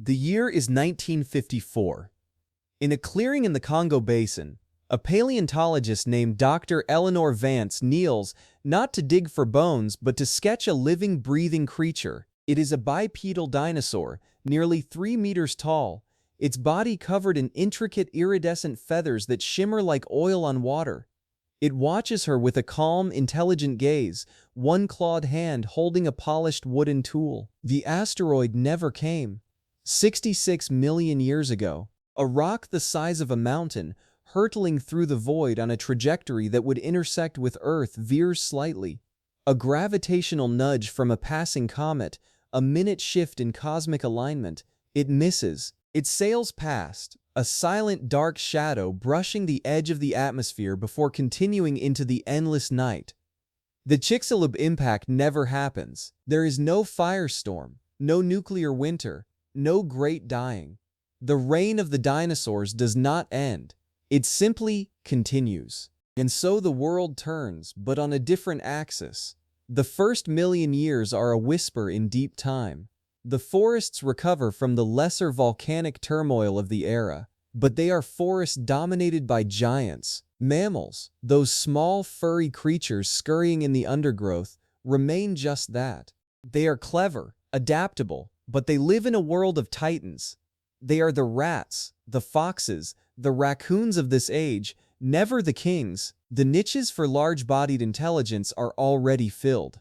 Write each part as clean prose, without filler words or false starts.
The year is 1954. In a clearing in the Congo Basin, a paleontologist named Dr. Eleanor Vance kneels not to dig for bones but to sketch a living, breathing creature. It is a bipedal dinosaur, nearly 3 meters tall, its body covered in intricate iridescent feathers that shimmer like oil on water. It watches her with a calm, intelligent gaze, one clawed hand holding a polished wooden tool. The asteroid never came. 66 million years ago, a rock the size of a mountain, hurtling through the void on a trajectory that would intersect with Earth, veers slightly. A gravitational nudge from a passing comet, a minute shift in cosmic alignment. It misses. It sails past, a silent dark shadow brushing the edge of the atmosphere before continuing into the endless night. The Chicxulub impact never happens. There is no firestorm, no nuclear winter, no great dying. The reign of the dinosaurs does not end. It simply continues. And so the world turns, but on a different axis. The first million years are a whisper in deep time. The forests recover from the lesser volcanic turmoil of the era, but they are forests dominated by giants. Mammals, those small furry creatures scurrying in the undergrowth, remain just that. They are clever, adaptable, but they live in a world of titans. They are the rats, the foxes, the raccoons of this age, never the kings. The niches for large-bodied intelligence are already filled.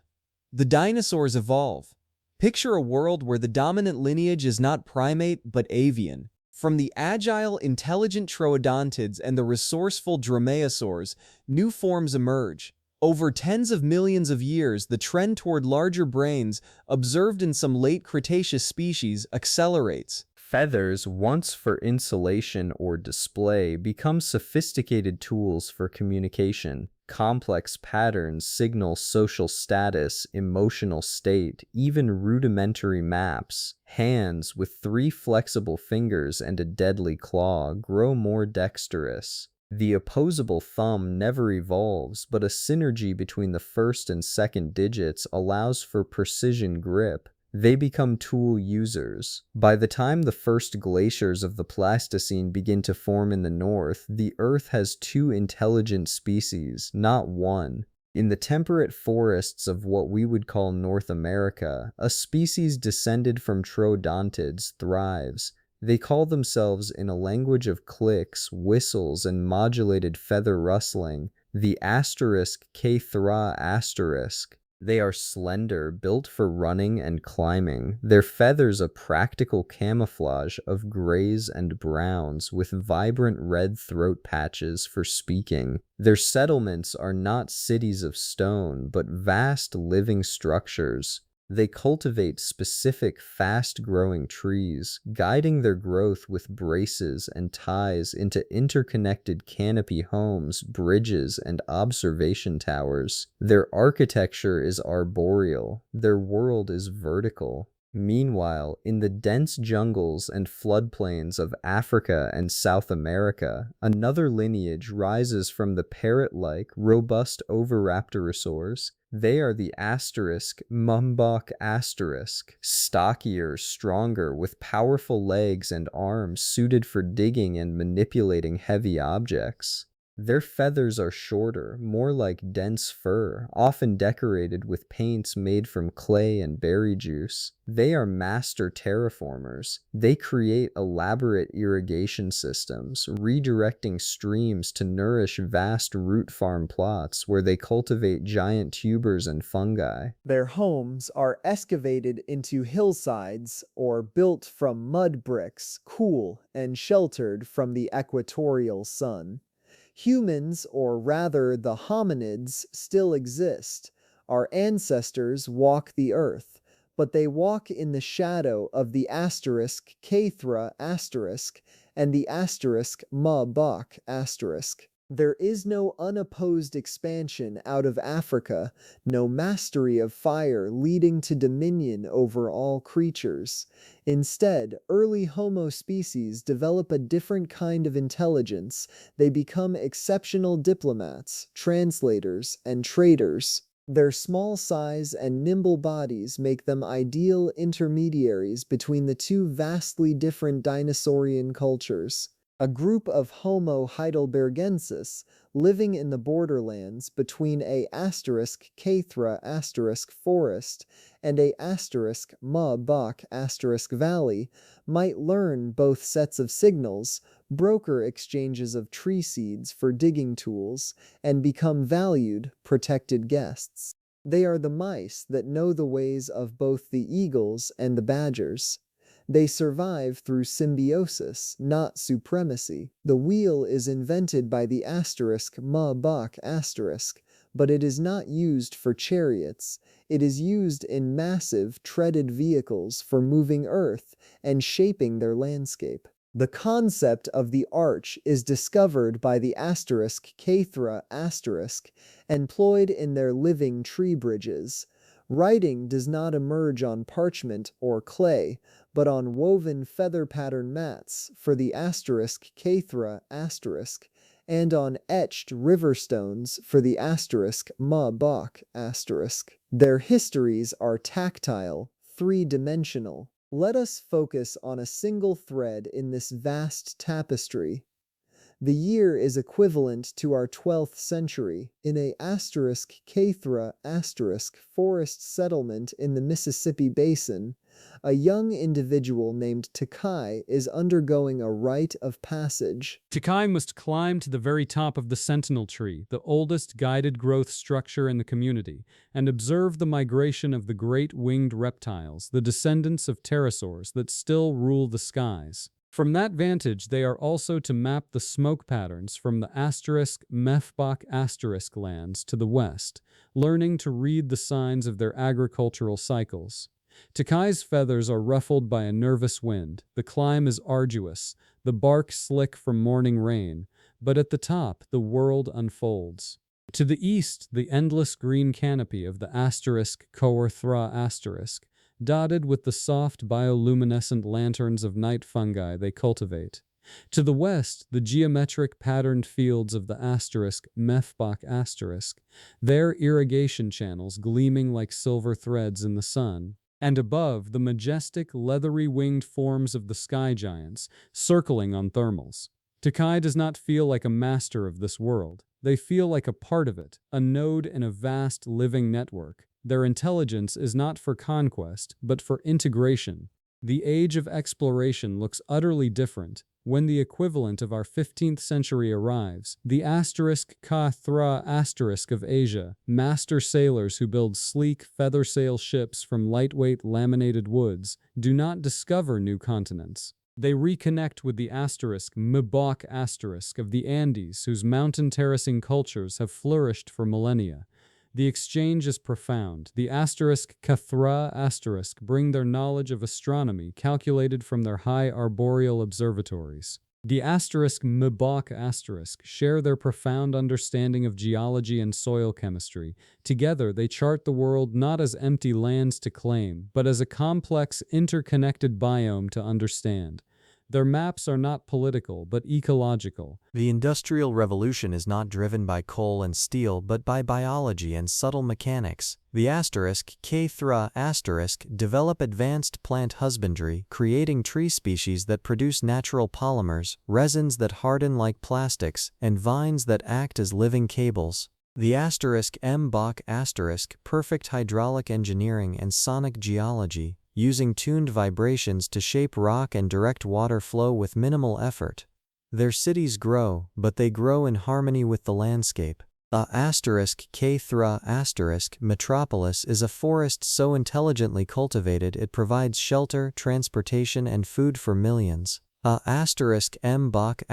The dinosaurs evolve. Picture a world where the dominant lineage is not primate but avian. From the agile, intelligent troodontids and the resourceful dromaeosaurs, new forms emerge. Over tens of millions of years, the trend toward larger brains, observed in some late Cretaceous species, accelerates. Feathers, once for insulation or display, become sophisticated tools for communication. Complex patterns signal social status, emotional state, even rudimentary maps. Hands with 3 flexible fingers and a deadly claw grow more dexterous. The opposable thumb never evolves, but a synergy between the first and second digits allows for precision grip. They become tool users. By the time the first glaciers of the Pleistocene begin to form in the north, the Earth has 2 intelligent species, not one. In the temperate forests of what we would call North America, a species descended from troodontids thrives. They call themselves, in a language of clicks, whistles, and modulated feather rustling, the **K***. They are slender, built for running and climbing, their feathers a practical camouflage of grays and browns with vibrant red throat patches for speaking. Their settlements are not cities of stone, but vast living structures. They cultivate specific fast-growing trees, guiding their growth with braces and ties into interconnected canopy homes, bridges, and observation towers. Their architecture is arboreal, their world is vertical. Meanwhile, in the dense jungles and floodplains of Africa and South America, another lineage rises from the parrot-like, robust oviraptorosaurs. They are the **Mumbok**, stockier, stronger, with powerful legs and arms suited for digging and manipulating heavy objects. Their feathers are shorter, more like dense fur, often decorated with paints made from clay and berry juice. They are master terraformers. They create elaborate irrigation systems, redirecting streams to nourish vast root farm plots where they cultivate giant tubers and fungi. Their homes are excavated into hillsides or built from mud bricks, cool and sheltered from the equatorial sun. Humans, or rather the hominids, still exist. Our ancestors walk the earth, but they walk in the shadow of the **Kthra** and the **Mumbok**. There is no unopposed expansion out of Africa, no mastery of fire leading to dominion over all creatures. Instead, early Homo species develop a different kind of intelligence. They become exceptional diplomats, translators, and traders. Their small size and nimble bodies make them ideal intermediaries between the two vastly different dinosaurian cultures. A group of Homo heidelbergensis living in the borderlands between a *Cathra* forest and a *Ma-Bach* valley might learn both sets of signals, broker exchanges of tree seeds for digging tools, and become valued, protected guests. They are the mice that know the ways of both the eagles and the badgers. They survive through symbiosis, not supremacy. The wheel is invented by the *Ma-Bach*, but it is not used for chariots. It is used in massive, treaded vehicles for moving Earth and shaping their landscape. The concept of the arch is discovered by the *Cathra* employed in their living tree bridges. Writing does not emerge on parchment or clay, but on woven feather pattern mats for the *Cathra*, and on etched river stones for the *Ma-Bach*. Their histories are tactile, three-dimensional. Let us focus on a single thread in this vast tapestry. The year is equivalent to our 12th century. In a *Cathra* forest settlement in the Mississippi Basin, a young individual named Takai is undergoing a rite of passage. Takai must climb to the very top of the sentinel tree, the oldest guided growth structure in the community, and observe the migration of the great winged reptiles, the descendants of pterosaurs that still rule the skies. From that vantage, they are also to map the smoke patterns from the *Mefbach* lands to the west, learning to read the signs of their agricultural cycles. Takai's feathers are ruffled by a nervous wind, the climb is arduous, the bark slick from morning rain, but at the top the world unfolds. To the east, the endless green canopy of the *Coarthra*, dotted with the soft bioluminescent lanterns of night fungi they cultivate. To the west, the geometric patterned fields of the *Mefbach*, their irrigation channels gleaming like silver threads in the sun. And above, the majestic, leathery winged forms of the sky giants, circling on thermals. Takai does not feel like a master of this world. They feel like a part of it, a node in a vast living network. Their intelligence is not for conquest, but for integration. The age of exploration looks utterly different. When the equivalent of our 15th century arrives, the *Cathra* of Asia, master sailors who build sleek feather sail ships from lightweight laminated woods, do not discover new continents. They reconnect with the *Mebach* of the Andes, whose mountain terracing cultures have flourished for millennia. The exchange is profound. The *Cathra* bring their knowledge of astronomy calculated from their high arboreal observatories. The *Mebach* share their profound understanding of geology and soil chemistry. Together they chart the world not as empty lands to claim, but as a complex, interconnected biome to understand. Their maps are not political, but ecological. The Industrial Revolution is not driven by coal and steel, but by biology and subtle mechanics. The *Cathra* develop advanced plant husbandry, creating tree species that produce natural polymers, resins that harden like plastics, and vines that act as living cables. The *Mebach*, perfect hydraulic engineering and sonic geology, using tuned vibrations to shape rock and direct water flow with minimal effort. Their cities grow, but they grow in harmony with the landscape. A *Cathra* metropolis is a forest so intelligently cultivated it provides shelter, transportation, and food for millions. A *Mebach*,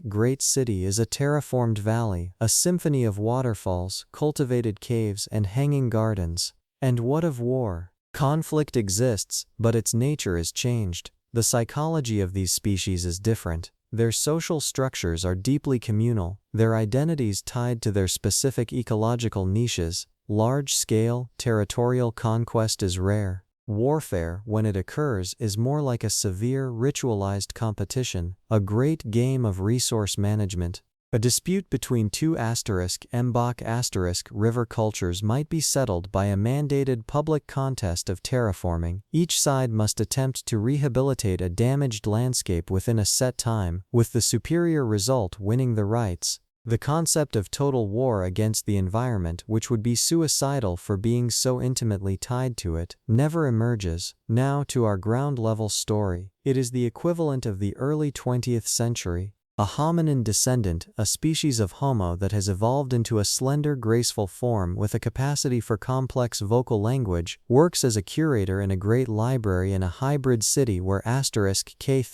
great city is a terraformed valley, a symphony of waterfalls, cultivated caves, and hanging gardens. And what of war? Conflict exists, but its nature is changed. The psychology of these species is different. Their social structures are deeply communal, their identities tied to their specific ecological niches. Large-scale, territorial conquest is rare. Warfare, when it occurs, is more like a severe, ritualized competition, a great game of resource management. A dispute between two *Mbok* river cultures might be settled by a mandated public contest of terraforming. Each side must attempt to rehabilitate a damaged landscape within a set time, with the superior result winning the rights. The concept of total war against the environment, which would be suicidal for being so intimately tied to it, never emerges. Now to our ground-level story. It is the equivalent of the early 20th century. A hominin descendant, a species of Homo that has evolved into a slender, graceful form with a capacity for complex vocal language, works as a curator in a great library in a hybrid city where *K**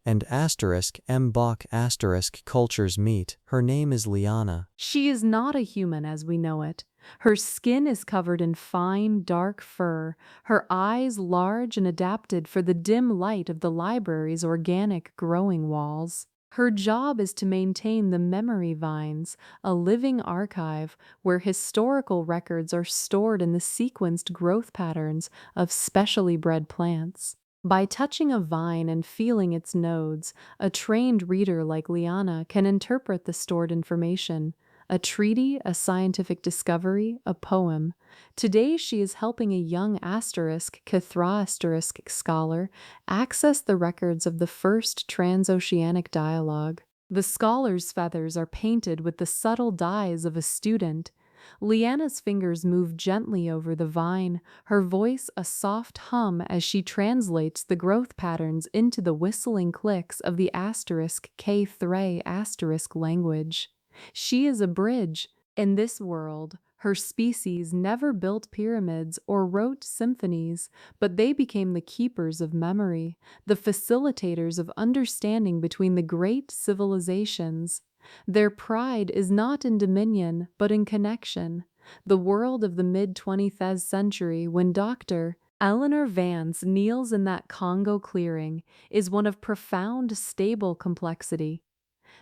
and *Mbok* cultures meet. Her name is Liana. She is not a human as we know it. Her skin is covered in fine, dark fur, her eyes large and adapted for the dim light of the library's organic growing walls. Her job is to maintain the memory vines, a living archive where historical records are stored in the sequenced growth patterns of specially bred plants. By touching a vine and feeling its nodes, a trained reader like Liana can interpret the stored information. A treaty, a scientific discovery, a poem. Today she is helping a young *Kthra* scholar access the records of the first transoceanic dialogue. The scholar's feathers are painted with the subtle dyes of a student. Liana's fingers move gently over the vine, her voice a soft hum as she translates the growth patterns into the whistling clicks of the *K** language. She is a bridge. In this world, her species never built pyramids or wrote symphonies, but they became the keepers of memory, the facilitators of understanding between the great civilizations. Their pride is not in dominion, but in connection. The world of the mid-20th century, when Dr. Eleanor Vance kneels in that Congo clearing, is one of profound, stable complexity.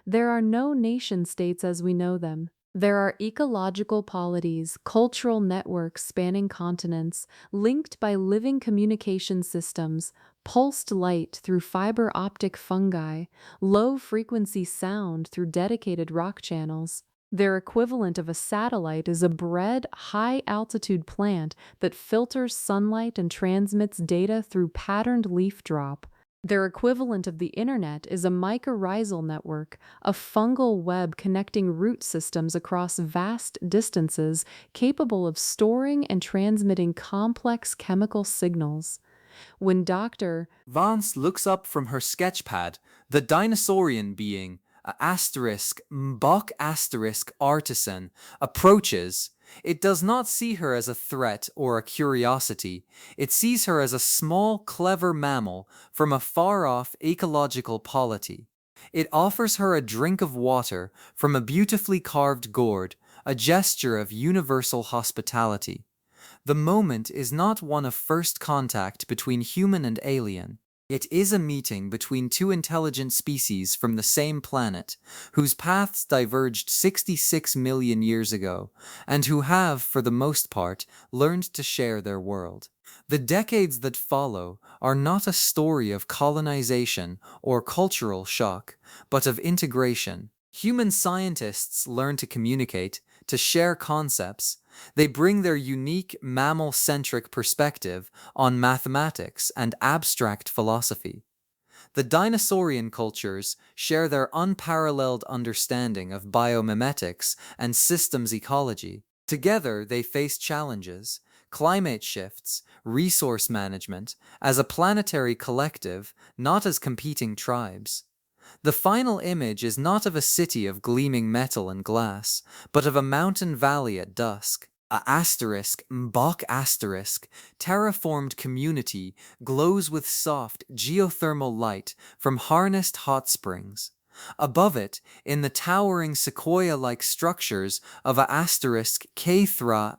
There are no nation-states as we know them. There are ecological polities, cultural networks spanning continents, linked by living communication systems, pulsed light through fiber optic fungi, low-frequency sound through dedicated rock channels. Their equivalent of a satellite is a bred, high-altitude plant that filters sunlight and transmits data through patterned leaf drop. Their equivalent of the internet is a mycorrhizal network, a fungal web connecting root systems across vast distances, capable of storing and transmitting complex chemical signals. When Dr. Vance looks up from her sketchpad, the dinosaurian being, *Mbok* artisan, approaches. It does not see her as a threat or a curiosity. It sees her as a small, clever mammal from a far-off ecological polity. It offers her a drink of water from a beautifully carved gourd, a gesture of universal hospitality. The moment is not one of first contact between human and alien. It is a meeting between two intelligent species from the same planet, whose paths diverged 66 million years ago, and who have, for the most part, learned to share their world. The decades that follow are not a story of colonization or cultural shock, but of integration. Human scientists learn to communicate, to share concepts. They bring their unique mammal-centric perspective on mathematics and abstract philosophy. The dinosaurian cultures share their unparalleled understanding of biomimetics and systems ecology. Together, they face challenges, climate shifts, resource management, as a planetary collective, not as competing tribes. The final image is not of a city of gleaming metal and glass, but of a mountain valley at dusk. *Mbok* terraformed community glows with soft geothermal light from harnessed hot springs. Above it, in the towering sequoia-like structures of a *Kthra*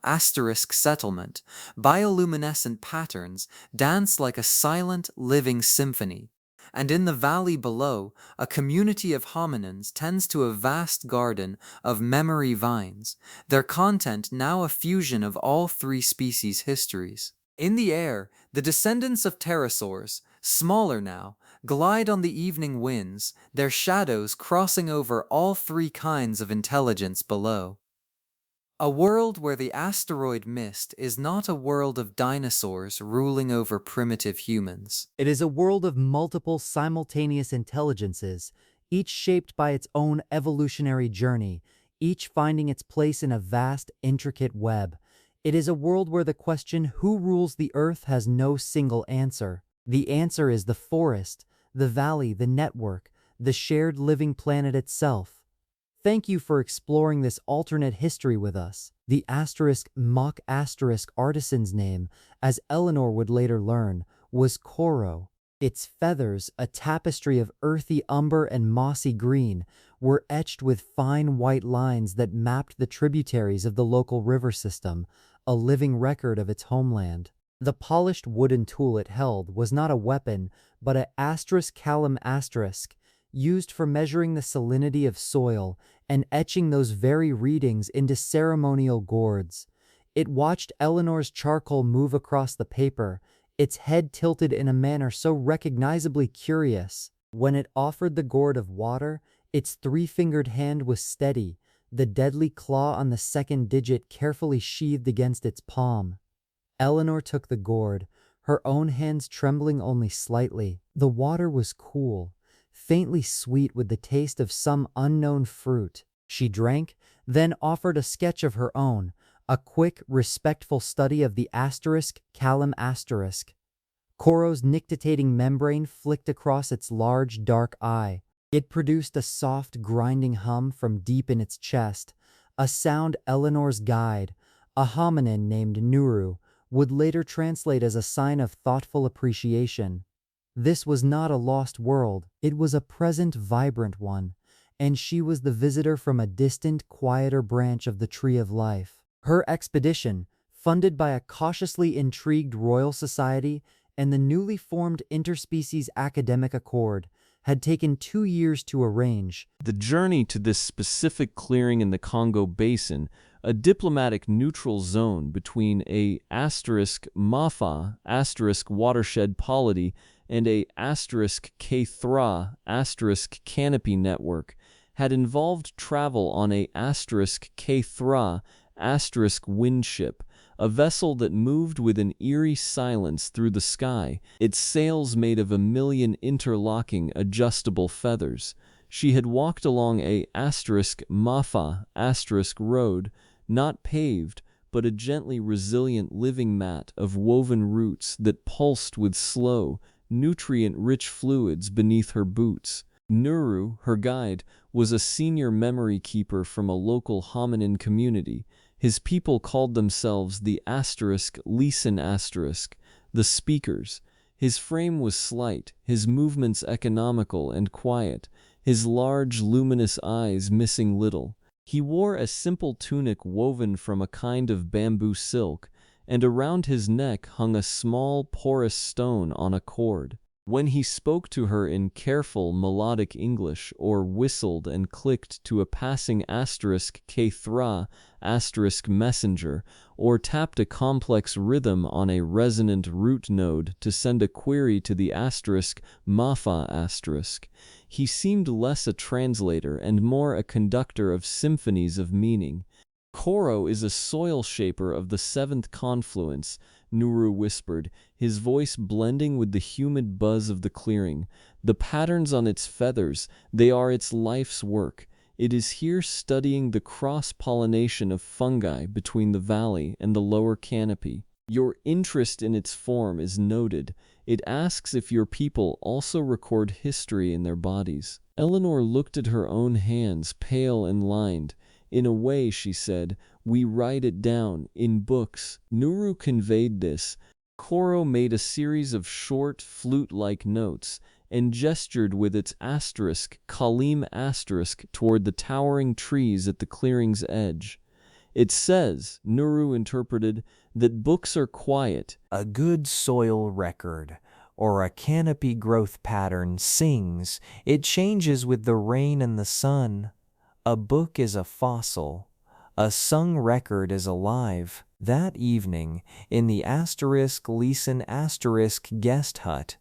settlement, bioluminescent patterns dance like a silent, living symphony. And in the valley below, a community of hominins tends to a vast garden of memory vines, their content now a fusion of all three species' histories. In the air, the descendants of pterosaurs, smaller now, glide on the evening winds, their shadows crossing over all three kinds of intelligence below. A world where the asteroid mist is not a world of dinosaurs ruling over primitive humans. It is a world of multiple simultaneous intelligences, each shaped by its own evolutionary journey, each finding its place in a vast, intricate web. It is a world where the question, who rules the earth, has no single answer. The answer is the forest, the valley, the network, the shared living planet itself. Thank you for exploring this alternate history with us. The mock artisan's name, as Eleanor would later learn, was Koro. Its feathers, a tapestry of earthy umber and mossy green, were etched with fine white lines that mapped the tributaries of the local river system, a living record of its homeland. The polished wooden tool it held was not a weapon, but a calum used for measuring the salinity of soil and etching those very readings into ceremonial gourds. It watched Eleanor's charcoal move across the paper, its head tilted in a manner so recognizably curious. When it offered the gourd of water, its three-fingered hand was steady, the deadly claw on the second digit carefully sheathed against its palm. Eleanor took the gourd, her own hands trembling only slightly. The water was cool, faintly sweet with the taste of some unknown fruit. She drank, then offered a sketch of her own, a quick, respectful study of the calum. Koro's nictitating membrane flicked across its large, dark eye. It produced a soft, grinding hum from deep in its chest, a sound Eleanor's guide, a hominin named Nuru, would later translate as a sign of thoughtful appreciation. This was not a lost world, it was a present, vibrant one, and she was the visitor from a distant, quieter branch of the Tree of Life. Her expedition, funded by a cautiously intrigued Royal Society and the newly formed Interspecies Academic Accord, had taken 2 years to arrange. The journey to this specific clearing in the Congo Basin, a diplomatic neutral zone between a *Mafa watershed polity and a *K-Thra canopy network, had involved travel on a *K-Thra windship, a vessel that moved with an eerie silence through the sky, its sails made of a million interlocking adjustable feathers. She had walked along a *Mafa road, not paved, but a gently resilient living mat of woven roots that pulsed with slow, nutrient-rich fluids beneath her boots. Nuru, her guide, was a senior memory keeper from a local hominin community. His people called themselves the *Leeson*, the speakers. His frame was slight, his movements economical and quiet, his large, luminous eyes missing little. He wore a simple tunic woven from a kind of bamboo silk, and around his neck hung a small, porous stone on a cord. When he spoke to her in careful, melodic English, or whistled and clicked to a passing *K-Thra messenger, or tapped a complex rhythm on a resonant root node to send a query to the *Mafa*, he seemed less a translator and more a conductor of symphonies of meaning. Koro is a soil shaper of the seventh confluence, Nuru whispered, his voice blending with the humid buzz of the clearing. The patterns on its feathers, they are its life's work. It is here studying the cross-pollination of fungi between the valley and the lower canopy. Your interest in its form is noted. It asks if your people also record history in their bodies. Eleanor looked at her own hands, pale and lined. In a way, she said, we write it down, in books. Nuru conveyed this. Koro made a series of short, flute-like notes, and gestured with its Kalim toward the towering trees at the clearing's edge. It says, Nuru interpreted, that books are quiet. A good soil record, or a canopy growth pattern, sings. It changes with the rain and the sun. A book is a fossil. A sung record is alive. That evening, in the *Leeson* guest hut,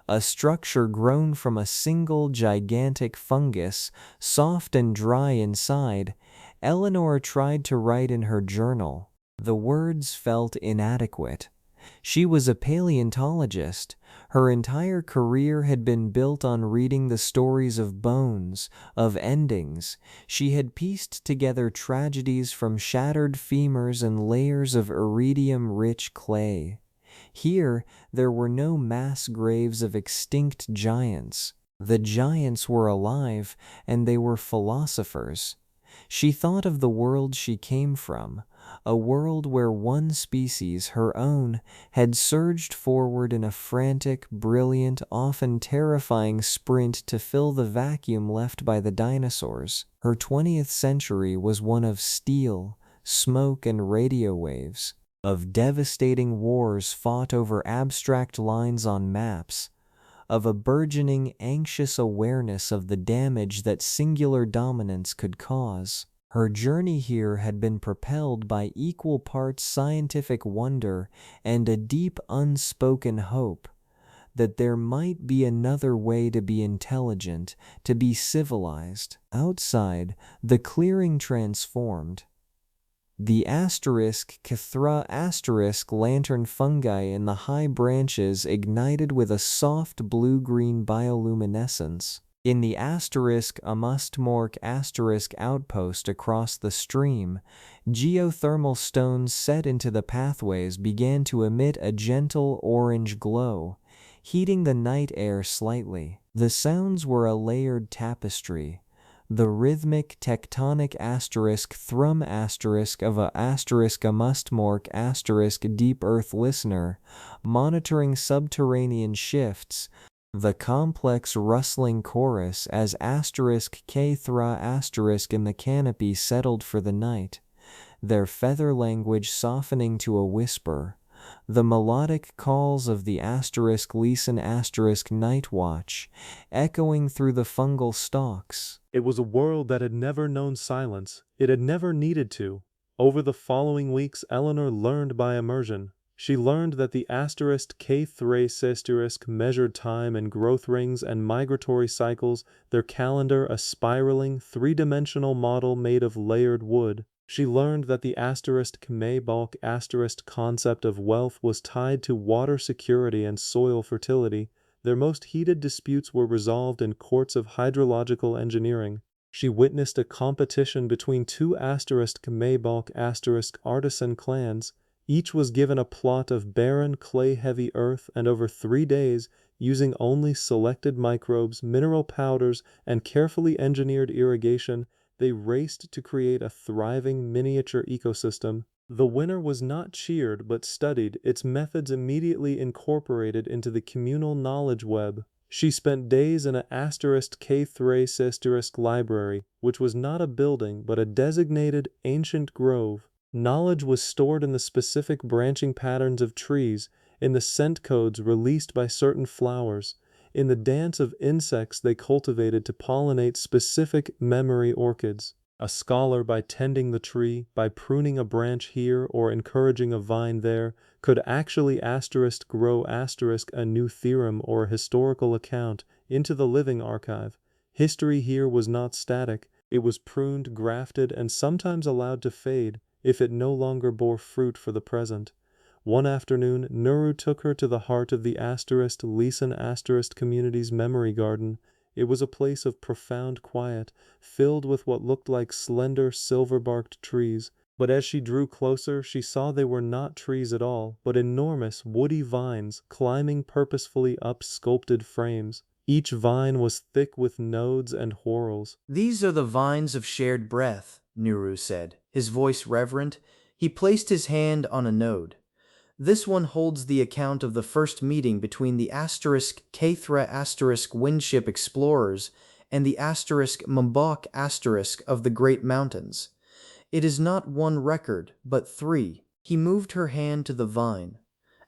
a structure grown from a single gigantic fungus, soft and dry inside. Eleanor tried to write in her journal. The words felt inadequate. She was a paleontologist. Her entire career had been built on reading the stories of bones, of endings. She had pieced together tragedies from shattered femurs and layers of iridium-rich clay. Here, there were no mass graves of extinct giants. The giants were alive, and they were philosophers. She thought of the world she came from, a world where one species, her own, had surged forward in a frantic, brilliant, often terrifying sprint to fill the vacuum left by the dinosaurs. Her 20th century was one of steel, smoke, and radio waves, of devastating wars fought over abstract lines on maps, of a burgeoning, anxious awareness of the damage that singular dominance could cause. Her journey here had been propelled by equal parts scientific wonder and a deep unspoken hope that there might be another way to be intelligent, to be civilized. Outside, the clearing transformed. The *Chicxulub lantern fungi in the high branches ignited with a soft blue-green bioluminescence. In the *Amustmork outpost across the stream, geothermal stones set into the pathways began to emit a gentle orange glow, heating the night air slightly. The sounds were a layered tapestry. The rhythmic tectonic thrum of a *Amustmork deep earth listener, monitoring subterranean shifts, the complex rustling chorus as *K in the canopy settled for the night, their feather language softening to a whisper, the melodic calls of the *Leeson night watch, echoing through the fungal stalks. It was a world that had never known silence. It had never needed to. Over the following weeks, Eleanor learned by immersion. She learned that the *K3 measured time in growth rings and migratory cycles, their calendar a spiraling, three-dimensional model made of layered wood. She learned that the *Kmebok concept of wealth was tied to water security and soil fertility. Their most heated disputes were resolved in courts of hydrological engineering. She witnessed a competition between two *Kmebok artisan clans. Each was given a plot of barren, clay-heavy earth, and over 3 days, using only selected microbes, mineral powders, and carefully engineered irrigation, they raced to create a thriving miniature ecosystem. The winner was not cheered but studied, its methods immediately incorporated into the communal knowledge web. She spent days in a *K3 library, which was not a building but a designated ancient grove. Knowledge was stored in the specific branching patterns of trees, in the scent codes released by certain flowers, in the dance of insects they cultivated to pollinate specific memory orchids. A scholar, by tending the tree, by pruning a branch here or encouraging a vine there, could actually grow a new theorem or a historical account into the living archive. History here was not static. It was pruned, grafted, and sometimes allowed to fade if it no longer bore fruit for the present. One afternoon, Nuru took her to the heart of the Leeson community's memory garden. It was a place of profound quiet, filled with what looked like slender, silver-barked trees. But as she drew closer, she saw they were not trees at all, but enormous, woody vines climbing purposefully up sculpted frames. Each vine was thick with nodes and whorls. "These are the vines of shared breath," Nuru said, his voice reverent. He placed his hand on a node. "This one holds the account of the first meeting between the *K3 windship explorers and the *Mbok* of the Great Mountains. It is not one record, but 3. He moved her hand to the vine.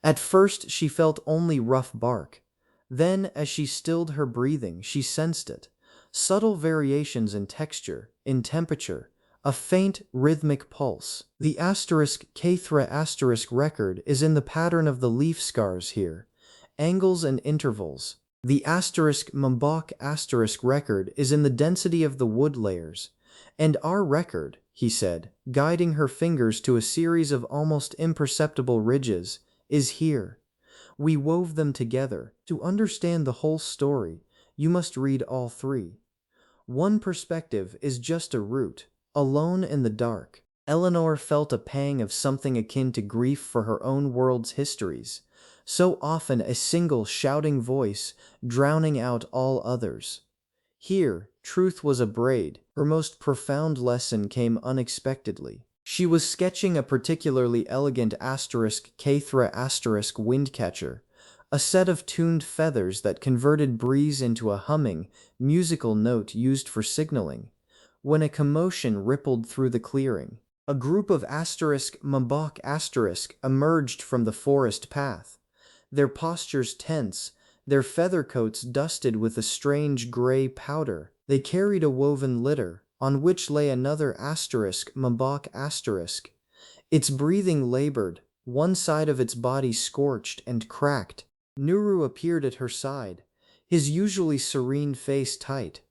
At first she felt only rough bark. Then, as she stilled her breathing, she sensed it. Subtle variations in texture, in temperature, a faint, rhythmic pulse. The *K3 record is in the pattern of the leaf scars here, angles and intervals. The *Mbok* record is in the density of the wood layers, and our record, he said, guiding her fingers to a series of almost imperceptible ridges, is here. We wove them together. To understand the whole story, you must read all three. One perspective is just a root, alone in the dark. Eleanor felt a pang of something akin to grief for her own world's histories, so often a single shouting voice drowning out all others. Here, truth was a braid. Her most profound lesson came unexpectedly. She was sketching a particularly elegant *Kthra* windcatcher, a set of tuned feathers that converted breeze into a humming, musical note used for signaling, when a commotion rippled through the clearing. A group of *Mbok* emerged from the forest path, their postures tense, their feather coats dusted with a strange gray powder. They carried a woven litter, on which lay another *Mbok*, its breathing labored, one side of its body scorched and cracked. Nuru appeared at her side, his usually serene face tight.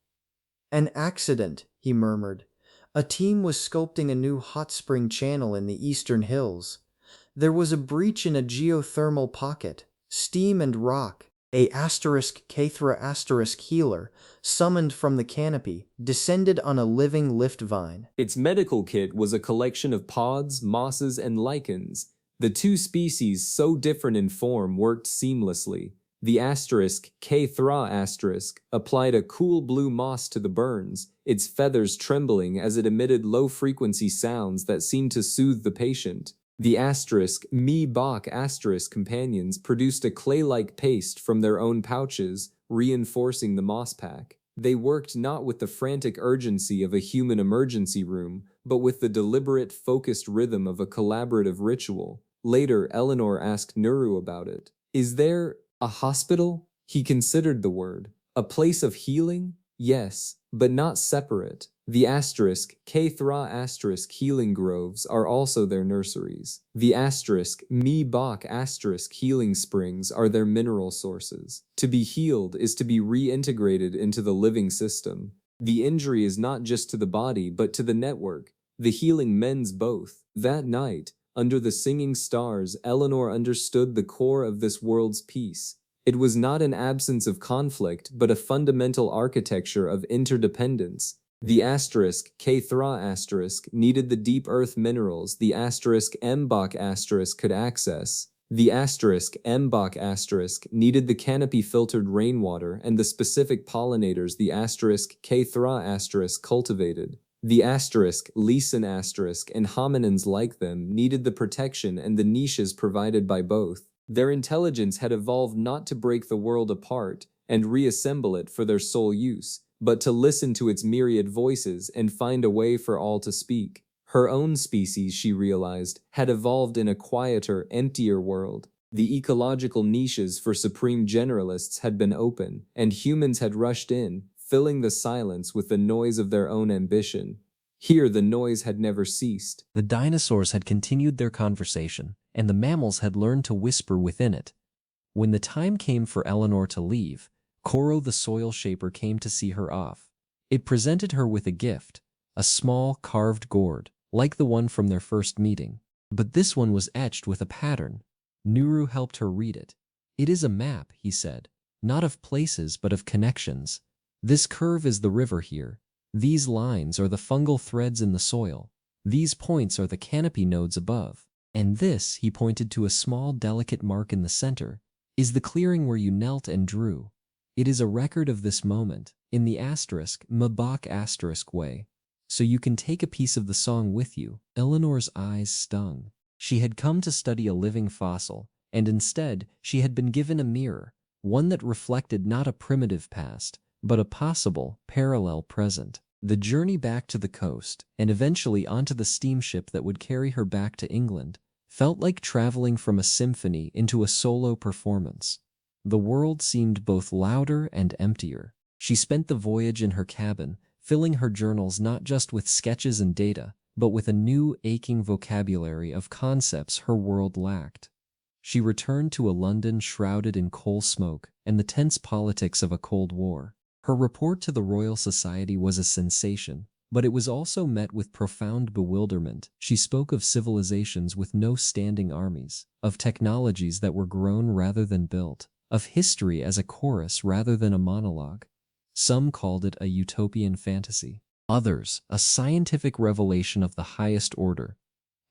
"An accident," he murmured. "A team was sculpting a new hot spring channel in the eastern hills. There was a breach in a geothermal pocket. Steam and rock." A *Kthra* healer, summoned from the canopy, descended on a living lift vine. Its medical kit was a collection of pods, mosses, and lichens. The two species, so different in form, worked seamlessly. The *Kthra* applied a cool blue moss to the burns, its feathers trembling as it emitted low-frequency sounds that seemed to soothe the patient. The *Mbok* companions produced a clay-like paste from their own pouches, reinforcing the moss pack. They worked not with the frantic urgency of a human emergency room, but with the deliberate, focused rhythm of a collaborative ritual. Later, Eleanor asked Nuru about it. "Is there a hospital?" He considered the word. "A place of healing? Yes, but not separate. The *Kthra* healing groves are also their nurseries. The *Mbok* healing springs are their mineral sources. To be healed is to be reintegrated into the living system. The injury is not just to the body but to the network. The healing mends both." That night, under the singing stars, Eleanor understood the core of this world's peace. It was not an absence of conflict, but a fundamental architecture of interdependence. The *Kthra* needed the deep earth minerals the *Mbok* could access. The *Mbok* needed the canopy-filtered rainwater and the specific pollinators the *Kthra* cultivated. The *Leeson* and hominins like them needed the protection and the niches provided by both. Their intelligence had evolved not to break the world apart and reassemble it for their sole use, but to listen to its myriad voices and find a way for all to speak. Her own species, she realized, had evolved in a quieter, emptier world. The ecological niches for supreme generalists had been open, and humans had rushed in, filling the silence with the noise of their own ambition. Here the noise had never ceased. The dinosaurs had continued their conversation, and the mammals had learned to whisper within it. When the time came for Eleanor to leave, Koro the soil shaper came to see her off. It presented her with a gift, a small carved gourd, like the one from their first meeting. But this one was etched with a pattern. Nuru helped her read it. "It is a map," he said, "not of places but of connections. This curve is the river here. These lines are the fungal threads in the soil. These points are the canopy nodes above. And this," he pointed to a small delicate mark in the center, "is the clearing where you knelt and drew. It is a record of this moment, in the *Mbok* way. So you can take a piece of the song with you." Eleanor's eyes stung. She had come to study a living fossil, and instead she had been given a mirror, one that reflected not a primitive past, but a possible, parallel present. The journey back to the coast, and eventually onto the steamship that would carry her back to England, felt like traveling from a symphony into a solo performance. The world seemed both louder and emptier. She spent the voyage in her cabin, filling her journals not just with sketches and data, but with a new, aching vocabulary of concepts her world lacked. She returned to a London shrouded in coal smoke and the tense politics of a Cold War. Her report to the Royal Society was a sensation, but it was also met with profound bewilderment. She spoke of civilizations with no standing armies, of technologies that were grown rather than built, of history as a chorus rather than a monologue. Some called it a utopian fantasy, others a scientific revelation of the highest order.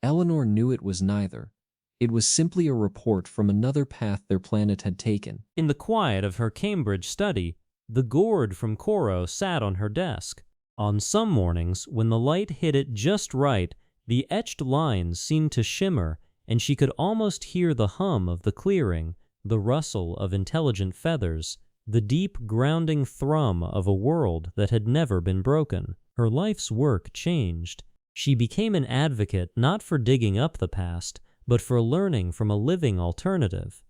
Eleanor knew it was neither. It was simply a report from another path their planet had taken. In the quiet of her Cambridge study, the gourd from Coro sat on her desk. On some mornings, when the light hit it just right, the etched lines seemed to shimmer, and she could almost hear the hum of the clearing, the rustle of intelligent feathers, the deep grounding thrum of a world that had never been broken. Her life's work changed. She became an advocate not for digging up the past, but for learning from a living alternative.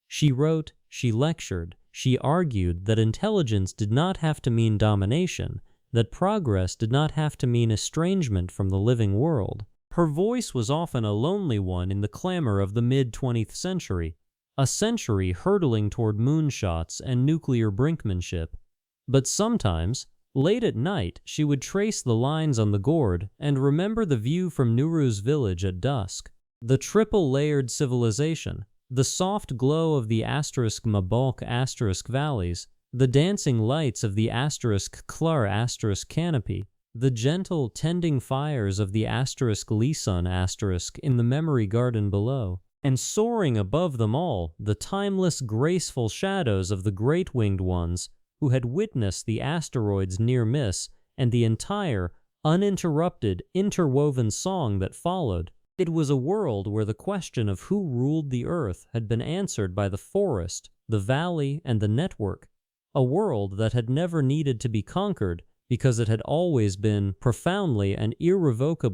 She wrote, she lectured, she argued that intelligence did not have to mean domination, that progress did not have to mean estrangement from the living world. Her voice was often a lonely one in the clamor of the mid-20th century, a century hurtling toward moonshots and nuclear brinkmanship. But sometimes, late at night, she would trace the lines on the gourd and remember the view from Nauru's village at dusk. The triple-layered civilization, the soft glow of the *Mabalk* valleys, the dancing lights of the *Clar* canopy, the gentle, tending fires of the *Lisun* in the memory garden below, and soaring above them all, the timeless, graceful shadows of the great-winged ones who had witnessed the asteroid's near miss and the entire, uninterrupted, interwoven song that followed. It was a world where the question of who ruled the earth had been answered by the forest, the valley, and the network. A world that had never needed to be conquered because it had always been profoundly and irrevocably